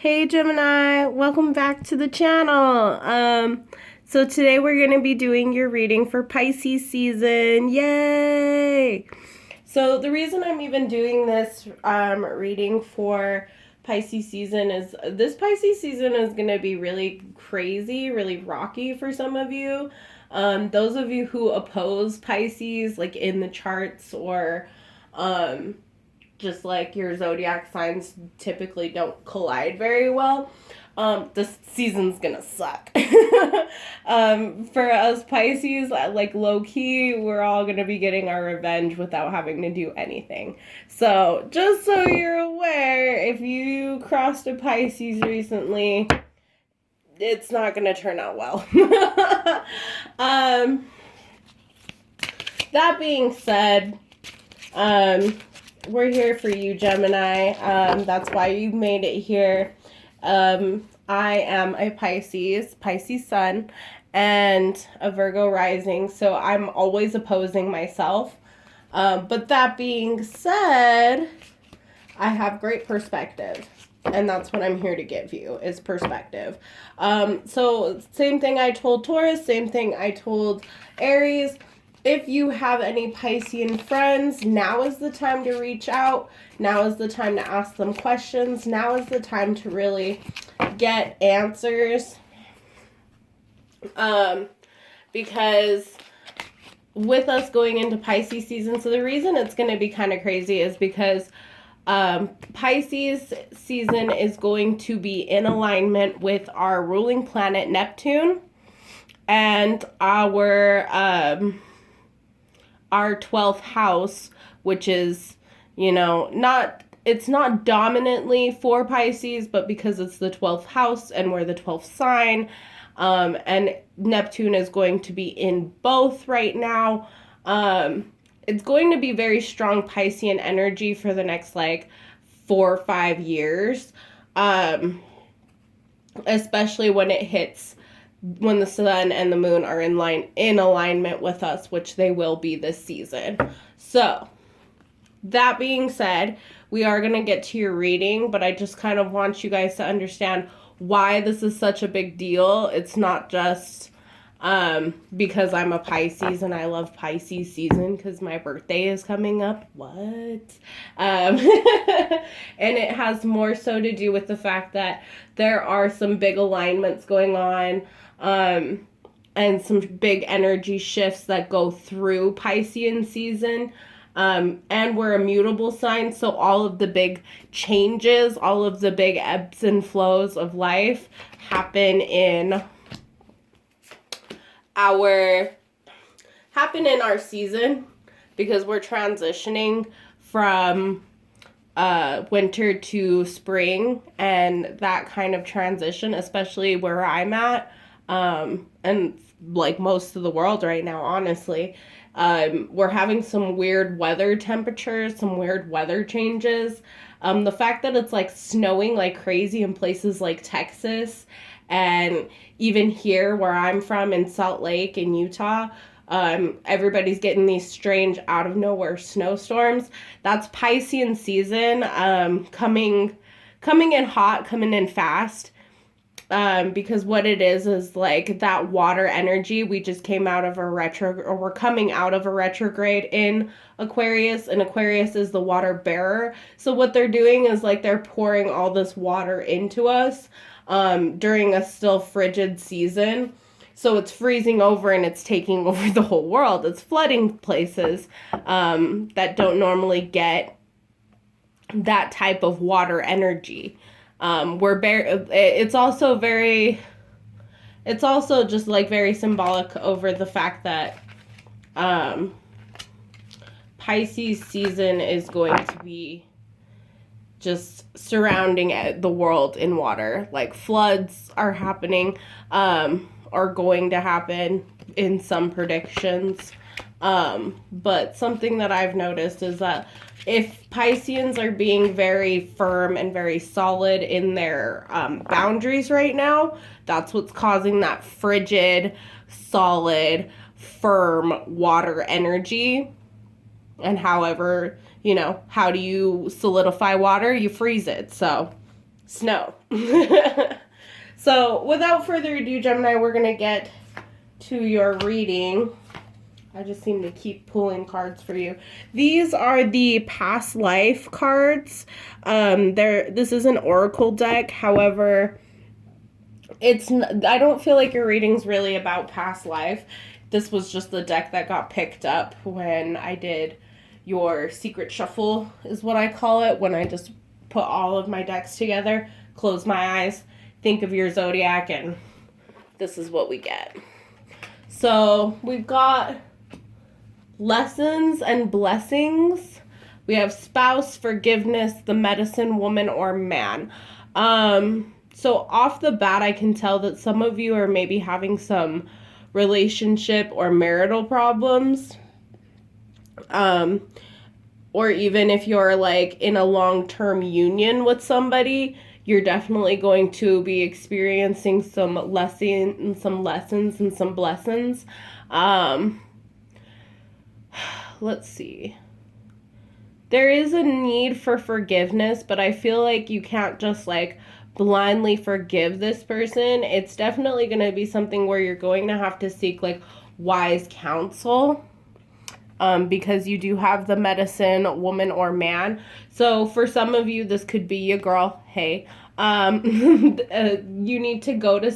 Hey Gemini, welcome back to the channel. So today we're going to be doing your reading for Pisces season. Yay! So the reason I'm even doing this reading for Pisces season is this Pisces season is going to be really crazy, really rocky for some of you. Those of you who oppose Pisces, like in the charts or just like your zodiac signs typically don't collide very well, this season's gonna suck. For us Pisces, like low-key, we're all gonna be getting our revenge without having to do anything. So just so you're aware, if you crossed a Pisces recently, it's not gonna turn out well. That being said, we're here for you, Gemini. That's why you made it here. I am a Pisces sun, and a Virgo rising, so I'm always opposing myself. But that being said, I have great perspective, and that's what I'm here to give you, is perspective. So same thing I told Taurus, same thing I told Aries. If you have any Piscean friends, now is the time to reach out. Now is the time to ask them questions. Now is the time to really get answers. Because with us going into Pisces season, so the reason it's going to be kind of crazy is because Pisces season is going to be in alignment with our ruling planet Neptune and our 12th house, which is, it's not dominantly for Pisces, but because it's the 12th house and we're the 12th sign, and Neptune is going to be in both right now. It's going to be very strong Piscean energy for the next 4 or 5 years, especially when it hits when the sun and the moon are in alignment with us, which they will be this season. So that being said, we are going to get to your reading, but I just kind of want you guys to understand why this is such a big deal. It's not just because I'm a Pisces and I love Pisces season because my birthday is coming up. What? And it has more so to do with the fact that there are some big alignments going on, and some big energy shifts that go through Piscean season. And we're a mutable sign, so all of the big changes, all of the big ebbs and flows of life happen in our season, because we're transitioning from winter to spring, and that kind of transition, especially where I'm at, and like most of the world right now, honestly, we're having some weird weather temperatures, some weird weather changes. The fact that it's snowing like crazy in places like Texas, and even here where I'm from in Salt Lake in Utah, everybody's getting these strange out of nowhere snowstorms. That's Piscean season, coming in hot, coming in fast. Because what it is that water energy. We just came out of we're coming out of a retrograde in Aquarius, and Aquarius is the water bearer. So what they're doing is they're pouring all this water into us during a still frigid season. So it's freezing over and it's taking over the whole world. It's flooding places that don't normally get that type of water energy. It's also just very symbolic over the fact that Pisces season is going to be just surrounding the world in water. Floods are happening, are going to happen in some predictions. But something that I've noticed is that if Pisceans are being very firm and very solid in their boundaries right now, that's what's causing that frigid, solid, firm water energy. And however, how do you solidify water? You freeze it. So snow. So without further ado, Gemini, we're going to get to your reading. I just seem to keep pulling cards for you. These are the past life cards. This is an oracle deck. However, I don't feel like your reading's really about past life. This was just the deck that got picked up when I did your secret shuffle, is what I call it, when I just put all of my decks together, close my eyes, think of your zodiac, and this is what we get. So we've got lessons and blessings. We have spouse, forgiveness, the medicine woman or man. So off the bat, I can tell that some of you are maybe having some relationship or marital problems. Or even if you're like in a long-term union with somebody, you're definitely going to be experiencing some lessons and some blessings. Let's see. There is a need for forgiveness, but I feel like you can't just like blindly forgive this person. It's definitely going to be something where you're going to have to seek like wise counsel. Because you do have the medicine woman or man. So for some of you, this could be a girl. Hey, you need to go to,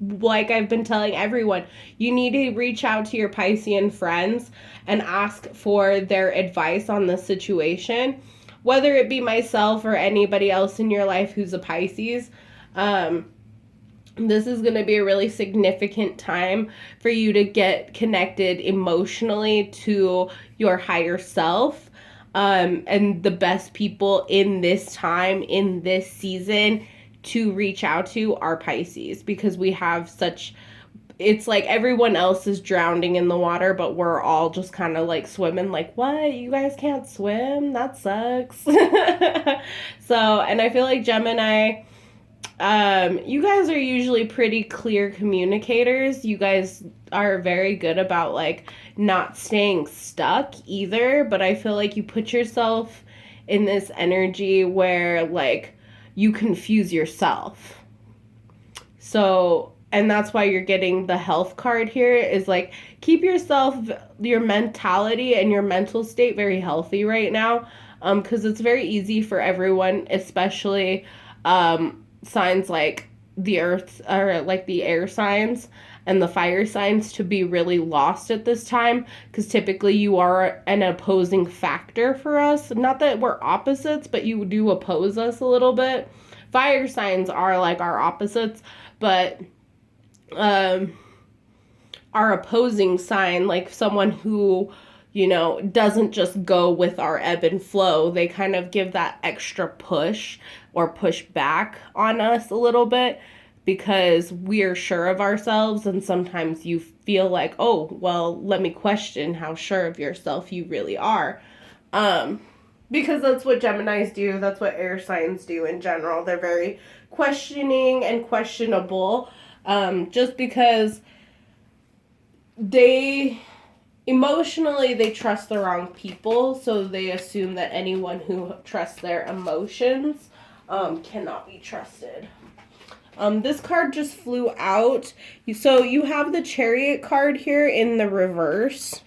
like I've been telling everyone, you need to reach out to your Piscean friends and ask for their advice on the situation, whether it be myself or anybody else in your life who's a Pisces. This is going to be a really significant time for you to get connected emotionally to your higher self. And the best people in this time, in this season, to reach out to are Pisces, because we have it's like everyone else is drowning in the water, but we're all just kind of like swimming like, what? You guys can't swim? That sucks. So, and I feel like Gemini, you guys are usually pretty clear communicators. You guys are very good about like not staying stuck either, but I feel like you put yourself in this energy where like you confuse yourself. So, and that's why you're getting the health card here, is like keep your mentality and your mental state very healthy right now, because it's very easy for everyone, especially signs like the earth, or like the air signs and the fire signs, to be really lost at this time, because typically you are an opposing factor for us. Not that we're opposites, but you do oppose us a little bit. Fire signs are like our opposites, but our opposing sign, like someone who, you know, doesn't just go with our ebb and flow. They kind of give that extra push or push back on us a little bit, because we're sure of ourselves, and sometimes you feel like, oh, well, let me question how sure of yourself you really are. Because that's what Geminis do. That's what air signs do in general. They're very questioning and questionable, just because emotionally, they trust the wrong people, so they assume that anyone who trusts their emotions cannot be trusted. This card just flew out. So you have the Chariot card here in the reverse.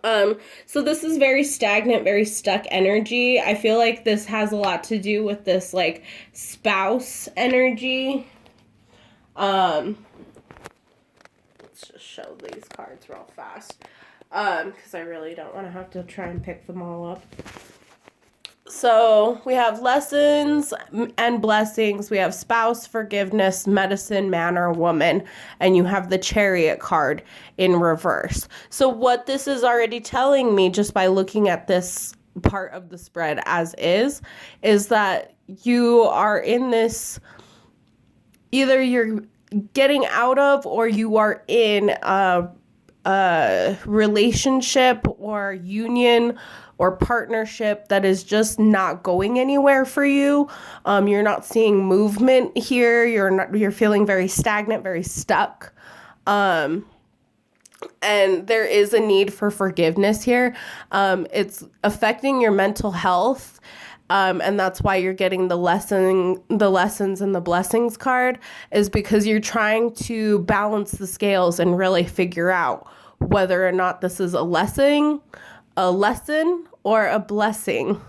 So this is very stagnant, very stuck energy. I feel like this has a lot to do with this, like, spouse energy. Let's just show these cards real fast, because I really don't want to have to try and pick them all up. So we have lessons and blessings. We have spouse, forgiveness, medicine, man, or woman. And you have the Chariot card in reverse. So what this is already telling me, just by looking at this part of the spread as is that you are in this, either you're getting out of, or you are in a relationship or union or partnership that is just not going anywhere for you. You're not seeing movement here. You're feeling very stagnant, very stuck. And there is a need for forgiveness here. It's affecting your mental health. And that's why you're getting the lessons and the blessings card, is because you're trying to balance the scales and really figure out whether or not this is a lesson or a blessing.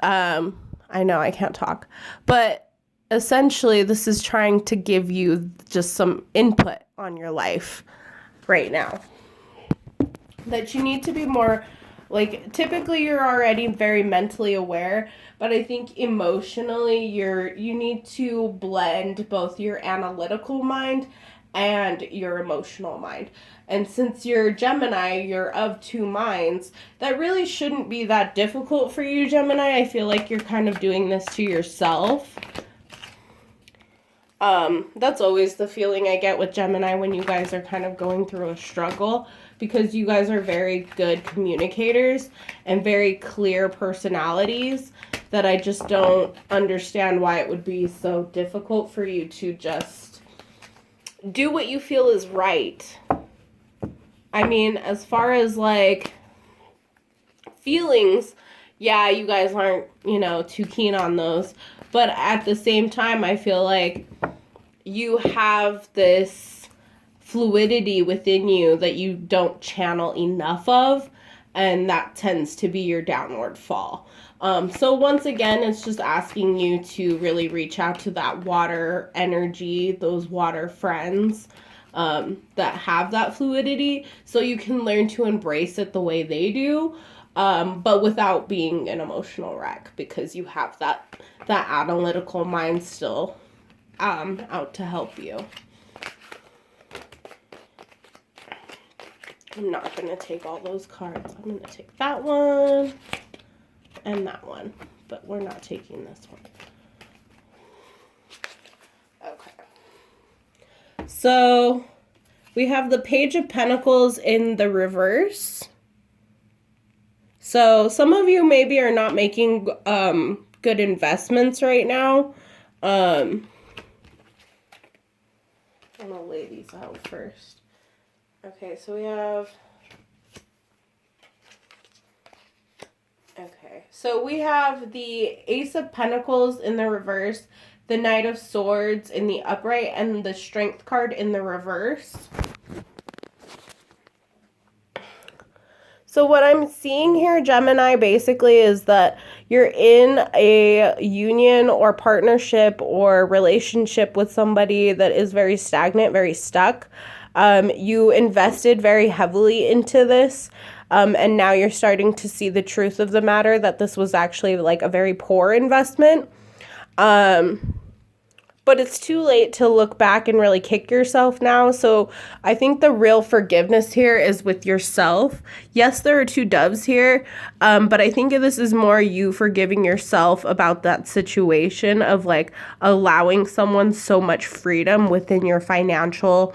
I know I can't talk, but essentially this is trying to give you just some input on your life right now, that you need to be more, like, typically you're already very mentally aware, but I think emotionally you need to blend both your analytical mind and your emotional mind. And since you're Gemini, you're of two minds, that really shouldn't be that difficult for you, Gemini. I feel like you're kind of doing this to yourself. That's always the feeling I get with Gemini when you guys are kind of going through a struggle, because you guys are very good communicators and very clear personalities, that I just don't understand why it would be so difficult for you to just do what you feel is right. I mean, as far as like feelings, yeah, you guys aren't, too keen on those. But at the same time, I feel like you have this fluidity within you that you don't channel enough of, and that tends to be your downward fall. So once again, it's just asking you to really reach out to that water energy, those water friends that have that fluidity, so you can learn to embrace it the way they do, but without being an emotional wreck, because you have that analytical mind still out to help you. I'm not going to take all those cards. I'm going to take that one and that one, but we're not taking this one. Okay. So we have the Page of Pentacles in the reverse. So some of you maybe are not making good investments right now. I'm going to lay these out first. Okay, so we have... Okay, so we have the Ace of Pentacles in the reverse, the Knight of Swords in the upright, and the Strength card in the reverse. So what I'm seeing here, Gemini, basically is that you're in a union or partnership or relationship with somebody that is very stagnant, very stuck. You invested very heavily into this, and now you're starting to see the truth of the matter, that this was actually like a very poor investment. But it's too late to look back and really kick yourself now. So I think the real forgiveness here is with yourself. Yes, there are two doves here, but I think this is more you forgiving yourself about that situation of like allowing someone so much freedom within your financial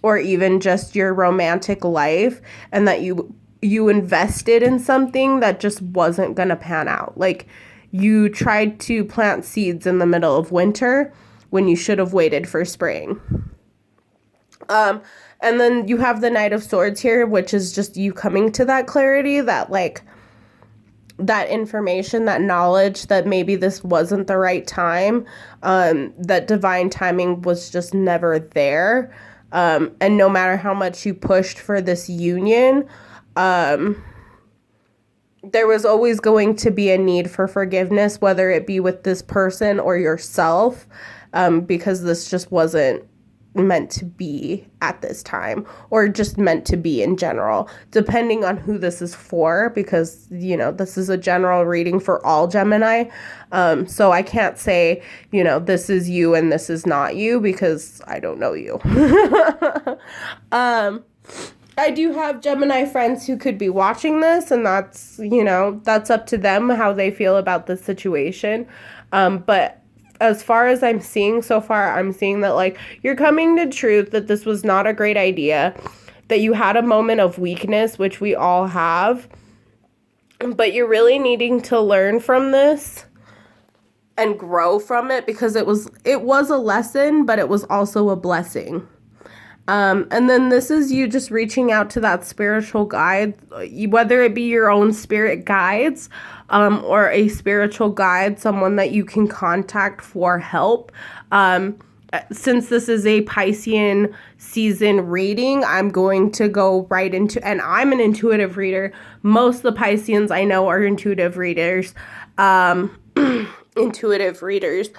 or even just your romantic life, and that you invested in something that just wasn't gonna pan out. Like, you tried to plant seeds in the middle of winter when you should have waited for spring. And then you have the Knight of Swords here, which is just you coming to that clarity, that like that information, that knowledge that maybe this wasn't the right time, that divine timing was just never there. And no matter how much you pushed for this union, there was always going to be a need for forgiveness, whether it be with this person or yourself, because this just wasn't meant to be at this time, or just meant to be in general, depending on who this is for, because, this is a general reading for all Gemini. So I can't say, this is you and this is not you, because I don't know you. I do have Gemini friends who could be watching this, and that's, that's up to them how they feel about the situation. But as far as I'm seeing so far, I'm seeing that like you're coming to truth that this was not a great idea, that you had a moment of weakness, which we all have, but you're really needing to learn from this and grow from it, because it was a lesson, but it was also a blessing. And then this is you just reaching out to that spiritual guide, whether it be your own spirit guides, or a spiritual guide, someone that you can contact for help. Since this is a Piscean season reading, I'm going to go right into, and I'm an intuitive reader. Most of the Pisceans I know are intuitive readers. Intuitive readers.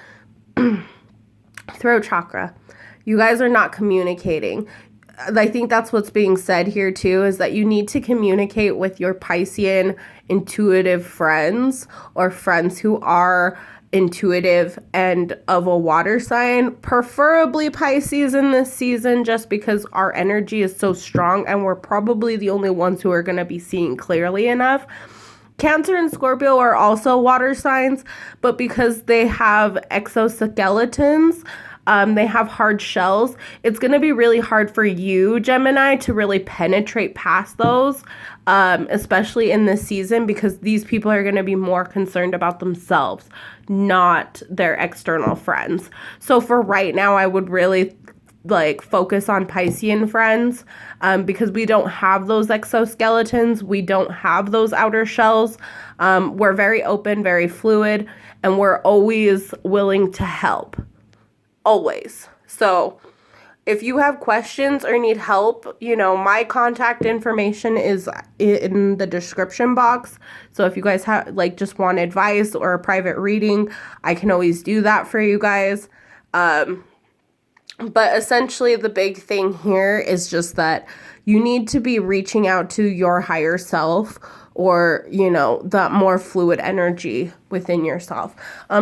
Throat chakra. You guys are not communicating. I think that's what's being said here too, is that you need to communicate with your Piscean intuitive friends or friends who are intuitive and of a water sign, preferably Pisces in this season, just because our energy is so strong and we're probably the only ones who are going to be seeing clearly enough. Cancer and Scorpio are also water signs, but because they have exoskeletons, they have hard shells, it's going to be really hard for you, Gemini, to really penetrate past those, especially in this season, because these people are going to be more concerned about themselves, not their external friends. So for right now, I would really focus on Piscean friends, because we don't have those exoskeletons. We don't have those outer shells. We're very open, very fluid, and we're always willing to help. Always. So if you have questions or need help, my contact information is in the description box. So if you guys have just want advice or a private reading, I can always do that for you guys. But essentially the big thing here is just that you need to be reaching out to your higher self, or, that more fluid energy within yourself.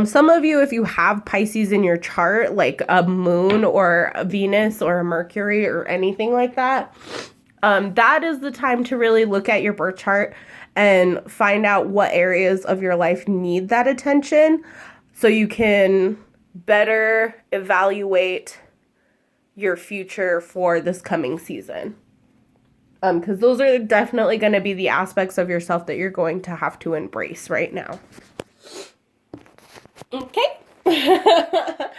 Some of you, if you have Pisces in your chart, like a moon or a Venus or a Mercury or anything like that, that is the time to really look at your birth chart and find out what areas of your life need that attention, so you can better evaluate your future for this coming season. Because those are definitely going to be the aspects of yourself that you're going to have to embrace right now. Okay. We're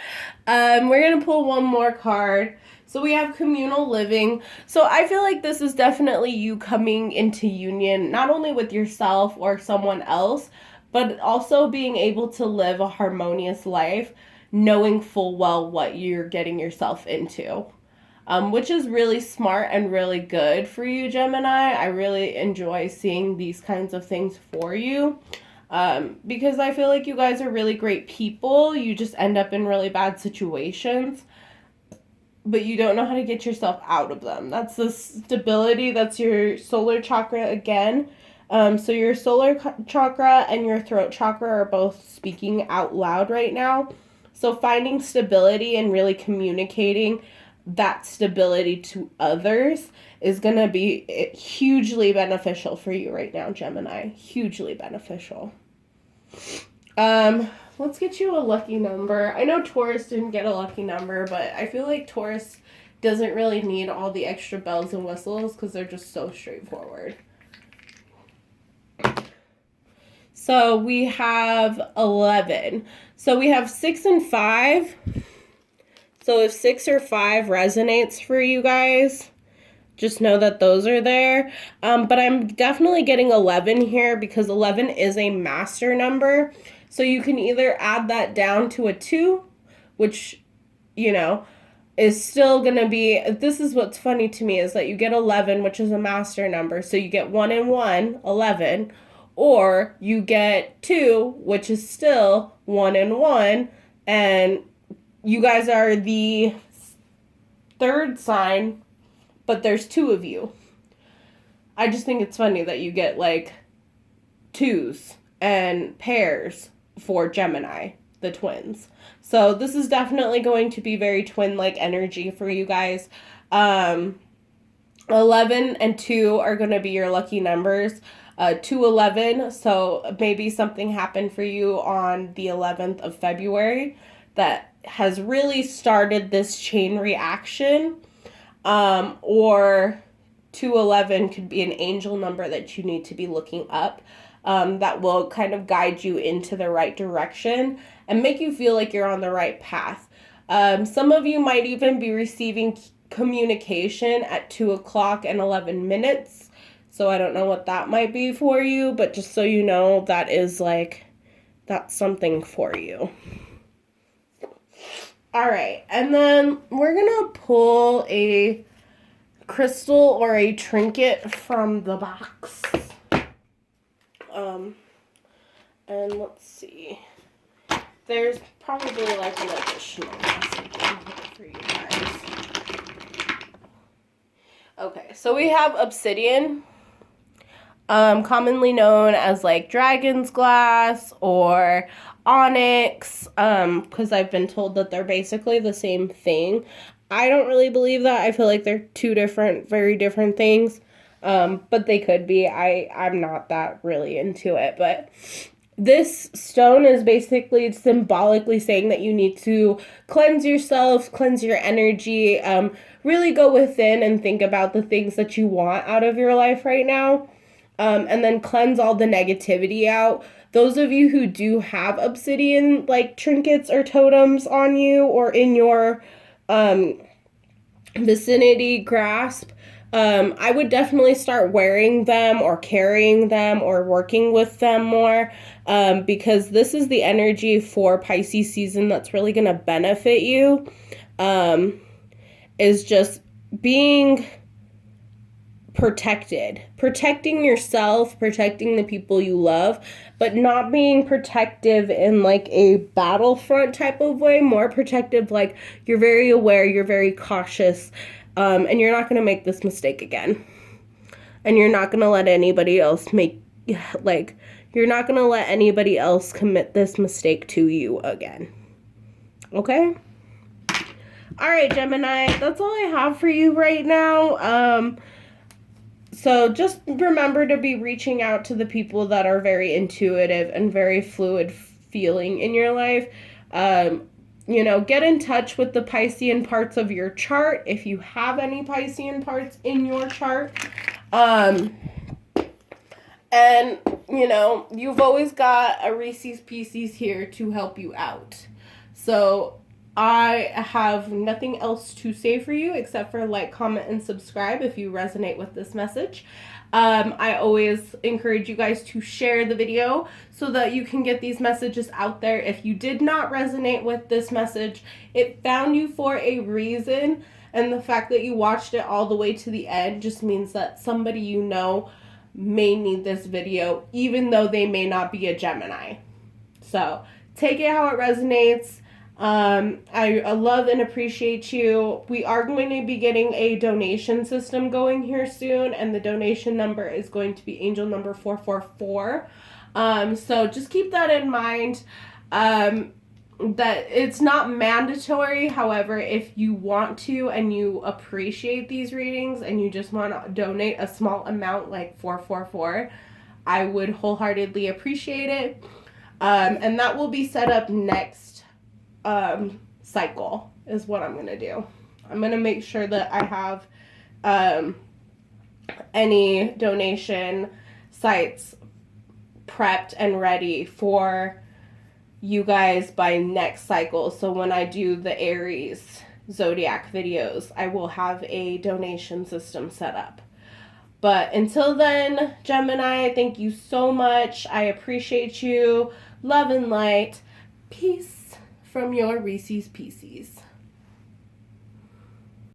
going to pull one more card. So we have communal living. So I feel like this is definitely you coming into union, not only with yourself or someone else, but also being able to live a harmonious life, knowing full well what you're getting yourself into. Which is really smart and really good for you, Gemini. I really enjoy seeing these kinds of things for you, because I feel like you guys are really great people. You just end up in really bad situations, but you don't know how to get yourself out of them. That's the stability. That's your solar chakra again. So your solar chakra and your throat chakra are both speaking out loud right now. So finding stability and really communicating that stability to others is going to be hugely beneficial for you right now, Gemini. Hugely beneficial. Let's get you a lucky number. I know Taurus didn't get a lucky number, but I feel like Taurus doesn't really need all the extra bells and whistles because they're just so straightforward. So we have 11. So we have 6 and 5. So if 6 or 5 resonates for you guys, just know that those are there. But I'm definitely getting 11 here because 11 is a master number. So you can either add that down to a 2, which, is still going to be, this is what's funny to me, is that you get 11, which is a master number. So you get 1 and 1, 11, or you get 2, which is still 1 and 1, and you guys are the third sign, but there's 2 of you. I just think it's funny that you get 2s and pairs for Gemini, the twins. So this is definitely going to be very twin-like energy for you guys. 11 and 2 are going to be your lucky numbers. 2-11, so maybe something happened for you on the 11th of February that has really started this chain reaction, or 211 could be an angel number that you need to be looking up, that will kind of guide you into the right direction and make you feel like you're on the right path. Some of you might even be receiving communication at 2 o'clock and 11 minutes. So I don't know what that might be for you, but just so you know, that is like, that's something for you. All right, and then we're gonna pull a crystal or a trinket from the box. And let's see. There's probably like an additional message in here for you guys. Okay, so we have obsidian, commonly known as like dragon's glass or onyx, because I've been told that they're basically the same thing. I don't really believe that. I feel like they're two different, very different things, but they could be. I'm not that really into it, but this stone is basically symbolically saying that you need to cleanse yourself, cleanse your energy, really go within and think about the things that you want out of your life right now, and then cleanse all the negativity out. Those of you who do have obsidian like trinkets or totems on you or in your vicinity, grasp, I would definitely start wearing them or carrying them or working with them more, because this is the energy for Pisces season that's really going to benefit you, is just being protecting yourself, protecting the people you love, but not being protective in like a battlefront type of way, more protective, like you're very aware, you're very cautious, and you're not going to make this mistake again. And you're not going to let anybody else you're not going to let anybody else commit this mistake to you again. Okay? All right, Gemini, that's all I have for you right now. So just remember to be reaching out to the people that are very intuitive and very fluid feeling in your life. Get in touch with the Piscean parts of your chart if you have any Piscean parts in your chart. And, you've always got a Reese's Pieces here to help you out. So I have nothing else to say for you except for like, comment, and subscribe if you resonate with this message. I always encourage you guys to share the video so that you can get these messages out there. If you did not resonate with this message, it found you for a reason, and the fact that you watched it all the way to the end just means that somebody you know may need this video, even though they may not be a Gemini. So take it how it resonates. I love and appreciate you. We are going to be getting a donation system going here soon, and the donation number is going to be angel number 444. So just keep that in mind. That it's not mandatory. However, if you want to and you appreciate these readings and you just want to donate a small amount like 444, I would wholeheartedly appreciate it. And that will be set up next cycle is what I'm going to do. I'm going to make sure that I have any donation sites prepped and ready for you guys by next cycle. So when I do the Aries zodiac videos, I will have a donation system set up. But until then, Gemini, thank you so much. I appreciate you. Love and light. Peace from your Reese's Pieces.